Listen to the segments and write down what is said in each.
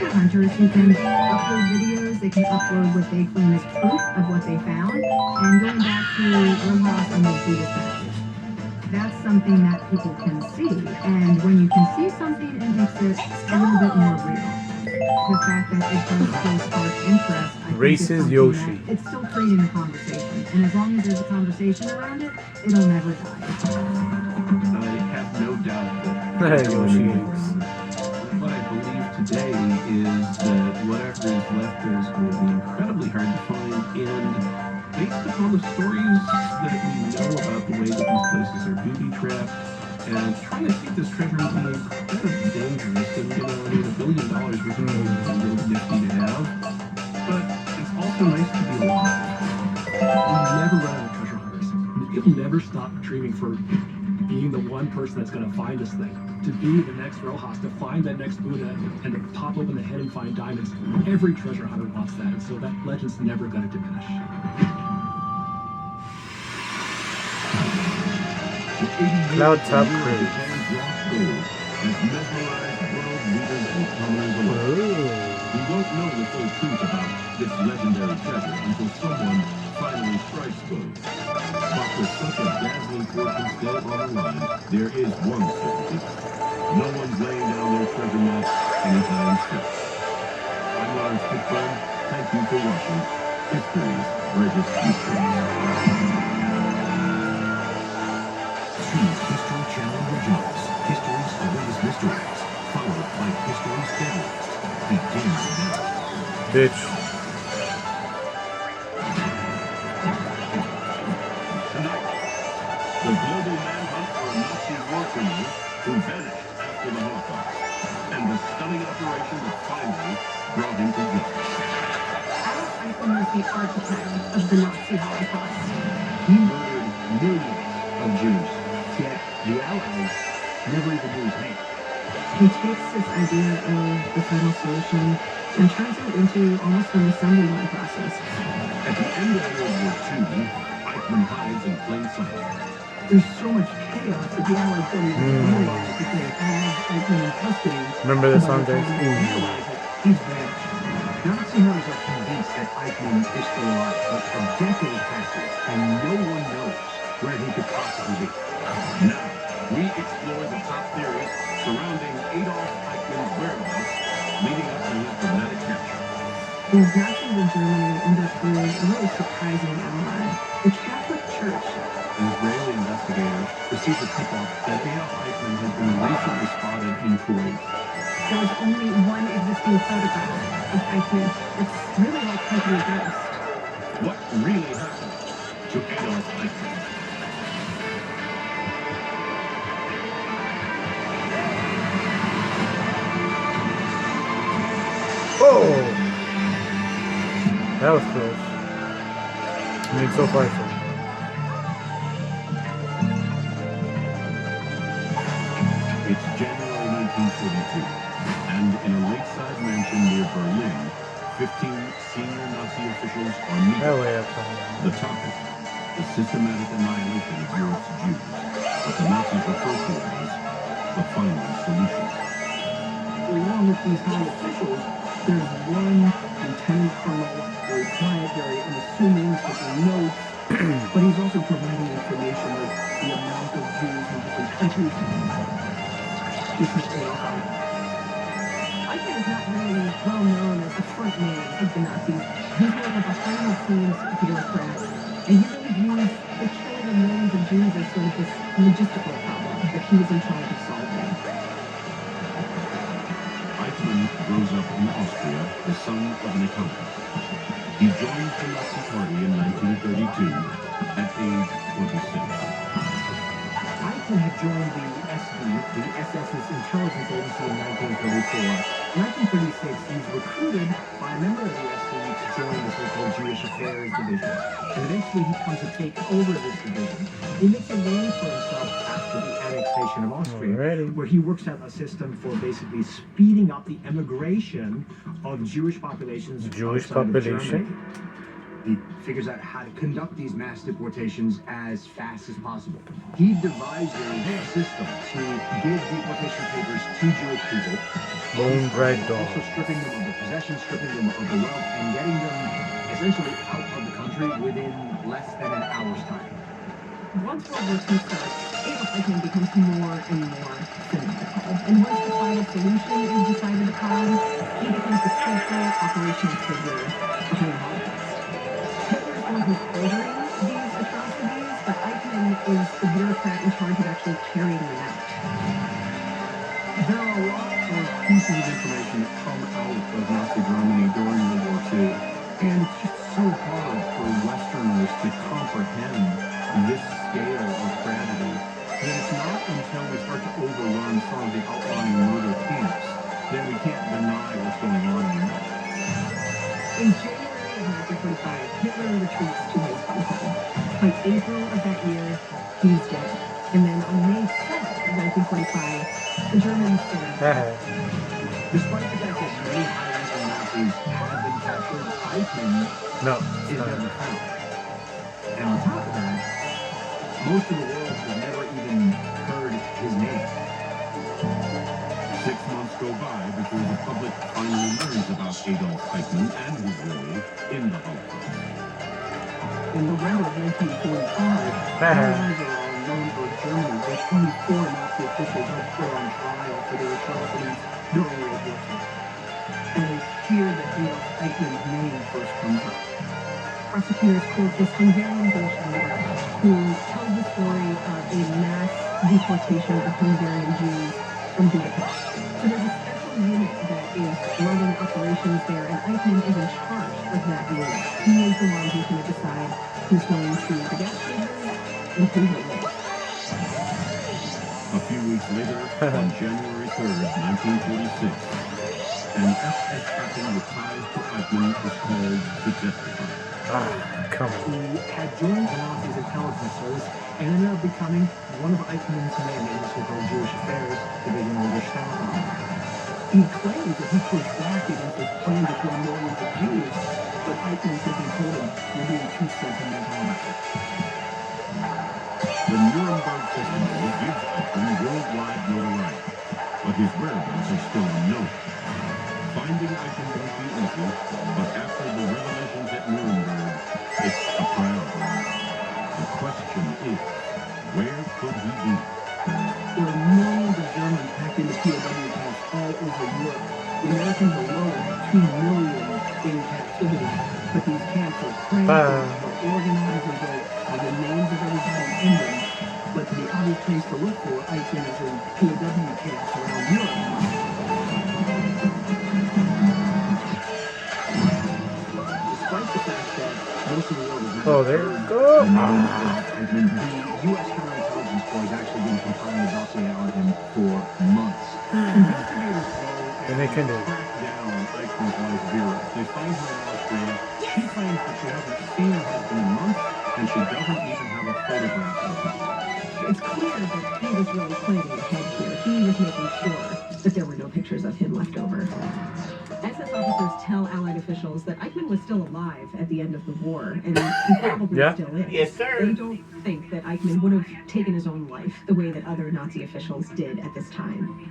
treasure hunters who can upload videos, they can upload what they claim is proof of what they found, and going back to Rojas and the Buddhist statues. That's something that people can see, and when you can see something, it makes it a little bit more real. The fact that it does still spark interest, I think Racist Yoshi. it's still creating a conversation, and as long as there's a conversation around it, it'll never die. I have no doubt that Yoshi. what I believe today is that whatever is left is going to be incredibly hard to find, and based upon the stories that we know about the way that these places are booby trapped, and trying to keep this treasure would be incredibly dangerous. And $1 billion worth of gold is really nifty to have, but it's also nice to be alive. We'll never run out of treasure hunters. You'll never stop dreaming for being the one person that's going to find this thing. To be the next Rojas, to find that next Buddha, and to pop open the head and find diamonds. Every treasure hunter wants that, and so that legend's never going to diminish. Cloud Top Crew. We won't know the full truth about this legendary treasure until someone finally strikes gold. But with such a dazzling fortune still on the line, there is one certainty. No one's laying down their treasure map anytime soon. I'm Lawrence Fishburne. Thank you for watching History's Greatest Mysteries. Choose History Channel Originals. History's Greatest Mysteries. Followed by History's Deadliest. Begins now. Bitch. Tonight, the global manhunt for a Nazi war criminal who vanished after the Holocaust, and the stunning operation that finally brought him to justice. Adolf Eichmann was the architect of the Nazi Holocaust. He murdered millions of Jews, yet the Allies never even knew his name. He takes this idea of the final solution and turns it into almost an assembly line process. At the end of World War II, Eichmann hides in plain sight. There's so much chaos that the Allies don't even realize that they have Eichmann in custody. Remember this song, Dave? He's vanished. Nazi hunters are convinced that Eichmann is still alive, but a decade passes and no one knows where he could possibly be. Now, we explore the top theories surrounding Adolf Eichmann's whereabouts, leading up to his dramatic capture. The Nazis in Germany end up with a really surprising ally, the Catholic Church. An Israeli investigator received a tip-off that Adolf Eichmann had been recently spotted in Kuwait. There was only one existing photograph of Eichmann. It's really like Country Ghost. What really happened to Adolf Eichmann? Oh! That was close. I mean, so far, so. It's January 1942, and in a lakeside mansion near Berlin, 15 senior Nazi officials are meeting. That way, The topic, the systematic annihilation of Europe's Jews, what the Nazis refer to as the final solution. Along with these high officials, there's one lieutenant colonel, very quiet, very unassuming, taking notes, but he's also providing information like the amount of Jews in different countries. This is Adolf Eichmann. Eichmann is not really well known as the front man of the Nazis. He's more of a behind-the-scenes bureaucrat, and he really views the killing of millions of Jews as sort of this logistical problem that he was in charge of solving. Eichmann grows up in Austria, the son of an accountant. He joined the Nazi Party in 1932 at age 26. Eichmann had joined the SD, the SS's intelligence agency in 1934. In 1936, he was recruited by a member of the SD to join the so-called Jewish Affairs Division. And eventually he comes to take over this division. He makes a name for himself after the annexation of Austria, where he works out a system for basically speeding up the emigration of Jewish populations. Jewish outside of population? Germany. He figures out how to conduct these mass deportations as fast as possible. He devised a system to give deportation papers to Jewish people. Bone bread dog. Also stripping them of the possessions, stripping them of the wealth, and getting them essentially out of the country within less than an hour's time. Once World War II starts, Adolf Eichmann becomes more and more fanatical. And once the final solution is decided upon, he becomes the central operational figure behind the Holocaust. Hitler's the one who's ordering these atrocities, but Eichmann is the bureaucrat in charge of actually carrying them out. There are a lot of pieces of information that come out of Nazi Germany during World War II, and it's just so hard for Westerners to comprehend this scale of tragedy. And it's not until we start to overrun some of the outlying murder camps that we can't deny what's going on anymore. In January of 1945, Hitler retreats to his hometown. By April of that year, he's dead. And then on May 7th of 1945, the Germans surrender. Despite the fact that many high-ranking Nazis have been captured, Eichmann No, is no. never found. And on top of that, most of the world has never even heard his name. 6 months go by before the public finally learns about Adolf Eichmann and his role in the Holocaust. In November of 1945, Allies are on loan for Germany, where 24 Nazi officials are put on trial for their atrocities during World War II. And it's here that Adolf Eichmann's name first comes up. Prosecutors quote this Hungarian Bolshevik who tells the story of a mass deportation of Hungarian Jews from Budapest. So there's a special unit that is running operations there, and Eichmann is in charge of that unit. He is the one who's going to decide who's going to the gas stations and who will live. A few weeks later, on January 3rd, 1946, an SS captain with ties to Eichmann was called to testify. Come on. He had joined the Nazis' intelligence service and ended up becoming one of Eichmann's men in the so-called Jewish Affairs Division under Stalin. He claims that he pushed back against his plan to kill millions of Jews, but Eichmann simply told him, "You're being too sentimental about it." The Nuremberg testimony gives Eichmann worldwide notoriety, but his whereabouts are still unknown. Finding Eichmann won't be easy, but after the revelations at Nuremberg, it's a priority. The question is, where could he be? There are millions of Germans packed into POW camps all over Europe. The Americans alone have 2 million in captivity, but these camps are cramped, they're organized, and they have the names of everybody in them. But the obvious place to look for Eichmann is in POW camps around Europe. Despite the fact that most of the world is Oh, there you go. the U.S. counterintelligence corps has actually been compiling a dossier on him for months. Investigators And they can do. track down Eichmann's wife Vera. They find her in Austria. She claims that she hasn't seen her husband in months, and she doesn't even have a photograph of him. It's clear that he was really planning ahead here. He was making sure that there were no pictures of him left over. SS officers tell Allied officials that Eichmann was still alive at the end of the war, and he probably Yeah. still is. Yes, sir. They don't think that Eichmann would have taken his own life the way that other Nazi officials did at this time.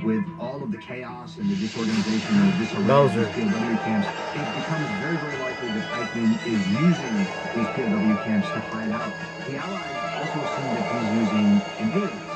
With all of the chaos and the disorganization and the disarray Bowser. of these POW camps, it becomes very, very likely that Eichmann is using these POW camps to hide out. The Allies also assume that he's using inhalers.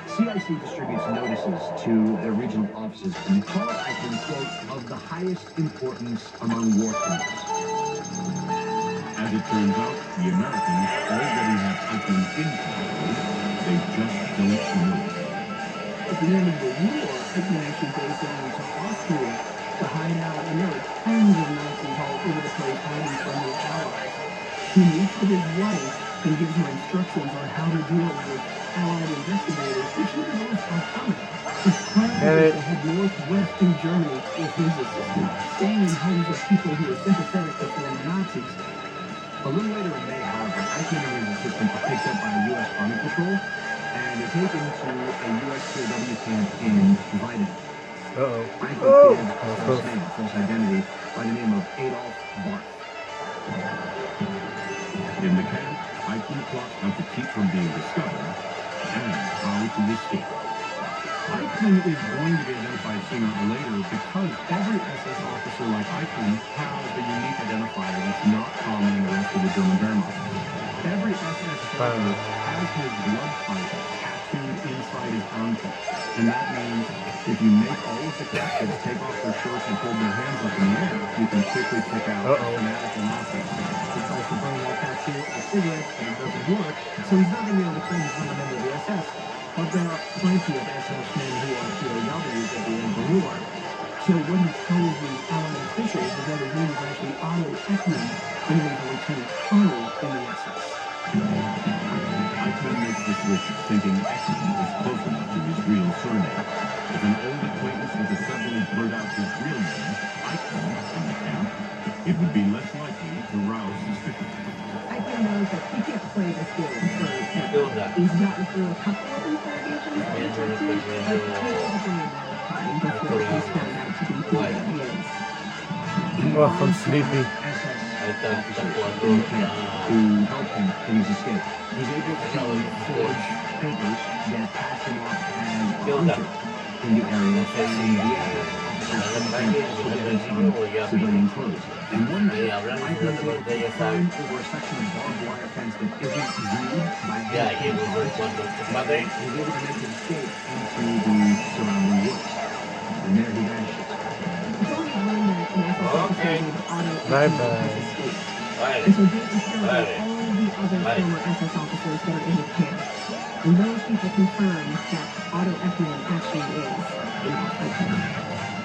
CIC distributes notices to their regional offices and call Eichmann, quote, of the highest importance among war criminals. As it turns out, the Americans already have Eichmann in control. They just don't know it. At the end of the war, Eichmann actually goes down to Austria to hide out, and there are tons of Nazis all over the place hiding from the Allies. He meets with his wife and gives her instructions on how to deal with Allied investigators, which he knows are coming. His plan is to head northwest through Germany with his assistant, staying in homes of people who are sympathetic to former Nazis. A little later in May, however, Eichmann and his assistant are picked up by a U.S. Army patrol, and they're taken to a U.S. POW camp in Weiden. Uh-oh. Eichmann Oh! gives a false name, false identity, by the name of Adolf Barth. In the camp, Eichmann plots how to keep from being discovered and how to escape. Eichmann is going to be identified sooner or later because every SS officer like Eichmann has a unique identifier that's not common in the rest of the German Wehrmacht. Every SS soldier has his blood type tattooed inside his armpit. And that means if you make all of the captives take off their shirts and hold their hands up in the air, you can quickly pick out a fanatical Nazi. He tries to burn that tattoo with cigarettes, and it doesn't work, so he's not going to be able to claim he's not a member of the SS. But there are plenty of SS men who are POWs at the end of the war. So what he tells the Allied officials is that his name is actually Otto Eckmann, and he was a lieutenant colonel in the SS. Eichmann makes this list thinking Eckmann is close enough to his real surname. If an old acquaintance were to suddenly blurt out his real name, Eichmann, in the camp, it would be less likely to rouse suspicion. Eichmann knows that he can't play this game forever. He's gotten through a couple of interrogations with detectives, but he was a brain time before he's found out to be who he is. Oh, I'm sleepy. In the camp who helped him in his escape. He's able to forge papers that pass him off as a hunter in the area and the area. Civilian clothes. And one night, Eichmann is able to climb over a section of barbed wire fence that isn't viewed by he's able to make his escape into the surrounding woods. And there he vanishes. It's only learned that an SS officer named Otto Bye Eckmann bye. has escaped. And so Dave is still all the other former SS officers that are in the camp. And those people confirm that Otto Eckmann actually is Adolf Eichmann.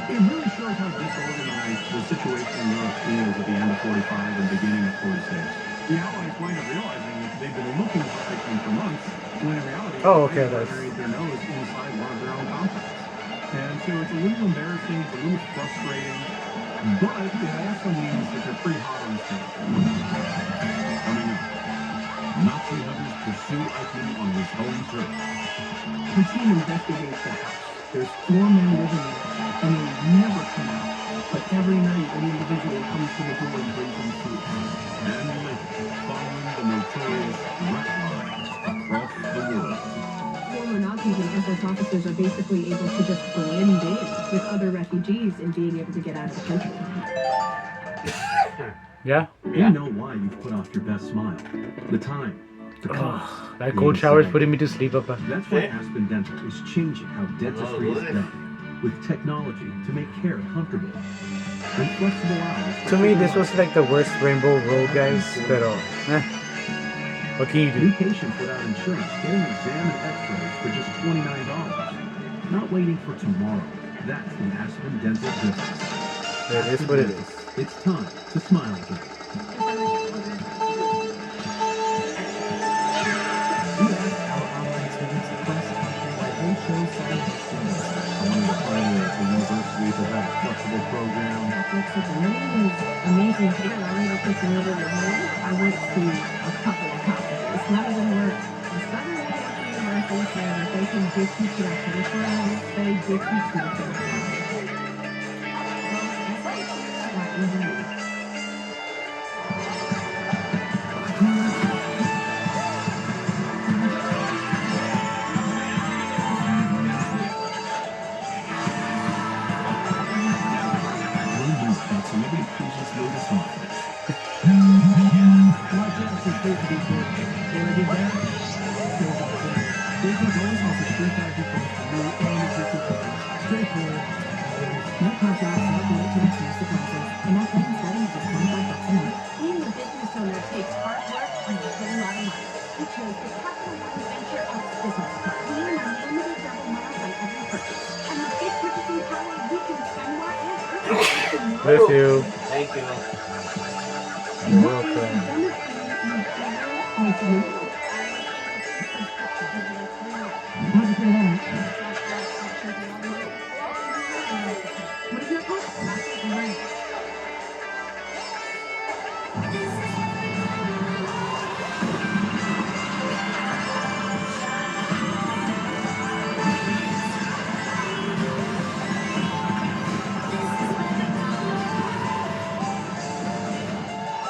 It really shows how disorganized the situation in Europe is at the end of 45 and beginning of 46. The Allies wind up realizing that they've been looking for Eichmann for months, when in reality, Okay, they that's... buried their nose inside one of their own compounds. And so it's a little embarrassing, it's a little frustrating, but it also means that they're pretty hot on the scent. Coming up, Nazi hunters pursue Eichmann on his home turf. The team investigates the house. There's 4 men living there, and they never come out. But every night, an individual comes to the door and brings them food. And later, following the notorious rat lines across the world. Former Nazis and SS officers are basically able to just blend in with other refugees and being able to get out of the country. Yeah? You know why you've put off your best smile. The time. The cost. That cold shower is putting me to sleep, Papa. That's why Aspen Dental is changing how dentistry is done. With technology to make care comfortable. And flexible hours. To me, this was like the worst Rainbow Road, guys. Pero, what can you New do? patients without insurance get an exam and x-rays for just $29. Not waiting for tomorrow. That's an Aspen Dental difference. It is what it is. It's time to smile again. We asked our online students across the country why they chose science students. I wanted to find a university that had a flexible program. Looks like the name is amazing here. I went up with the middle of the road. I went to a couple of colleges. None of them were the Southern University where they can get you to that finish line. They get you to the finish line. That was me. Celebrity cruises Lotus Markets. My job is supposed to be good. When I get back, feels like that. They can always offer 3,000 points for new and existing customers. Straightforward. No contracts, no commitments, no surprises. And that plan starting at just $25 a month. Being a business owner takes hard work and a whole lot of money. We chose the Capital One Venture X business card. We earn unlimited double miles on every purchase. And with big purchasing power, we can spend more and earn more. Bless you. Thank you. You're welcome. How'd you figure that out? What is that called? Right.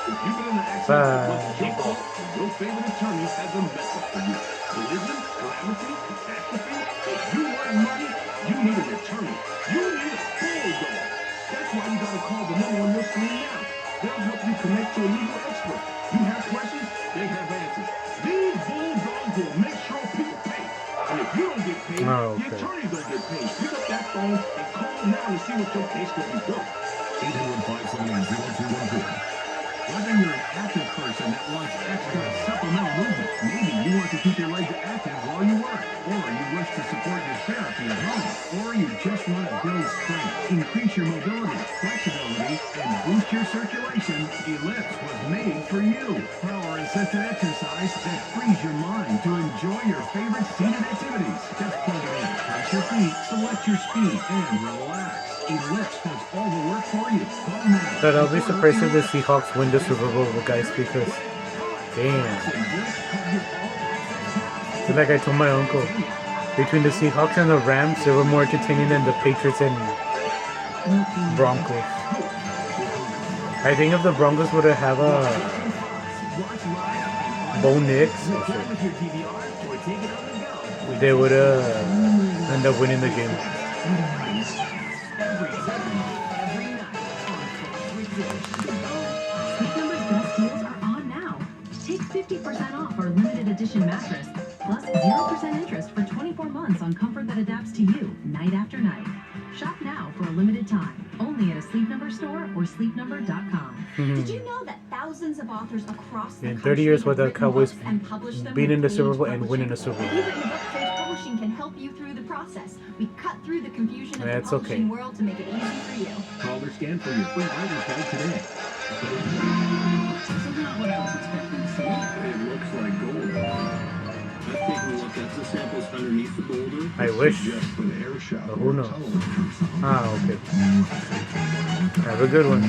If you've been Your favorite attorney has a message for you. Collision, calamity, catastrophe. If you want money, you need an attorney. You need a bulldog. That's why you gotta call the number on your screen now. They'll help you connect to a legal expert. You have questions, they have answers. These bulldogs will make sure people pay. And if you don't get paid, Oh, the okay. attorney don't get paid. Pick up that phone and call now to see what your case could be worth. 800-578-0214. Whether you're an active person that wants extra supplemental movement, maybe you want to keep your legs active while you work, or you wish to support your therapy at home, or you just want to build strength, increase your mobility, flexibility, and boost your circulation, Ellipse was made for you. Power-assisted exercise that frees your mind to enjoy your favorite seated activities. Just plug it in, place your feet, select your speed, and relax. Ellipse does all the work for you. Call now. But I'll be surprised if the Seahawks win the Super Bowl, guys, because damn. So like I told my uncle, between the Seahawks and the Rams, they were more entertaining than the Patriots and Broncos. I think if the Broncos would have Bo Nix, they would end up winning the game. Sleep Number's best deals are on now. Take 50% off our limited edition mattress, plus 0% interest for 24 months on comfort that adapts to you, night after night. Shop now for a limited time, only at a Sleep Number store or sleepnumber.com. Did you know that thousands of authors across the In country 30 years have without written Cowboys books and published them being with in the Super Page Bowl and Publishing? winning the Super Bowl. Even the book Page Publishing can help you through the process. We cut through the confusion of That's the okay. publishing world to make it easy for you. Call or scan for your free writer's guide today. So not what I was expecting to see. It looks like gold. Let's take a look at the samples underneath the boulder. I wish. Just for the air shot. But who knows? Ah, okay. Have a good one.